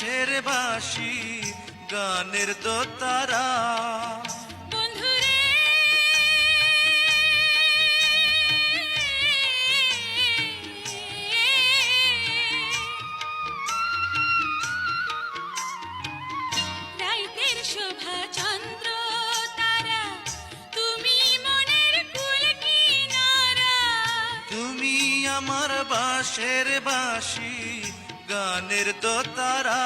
বাঁশের বাঁশি গানের দোতারা। শোভা চন্দ্র তারা তুমি মনের কুল কিনারা। তুমি আমার বাঁশের বাঁশি গানের দোতারা।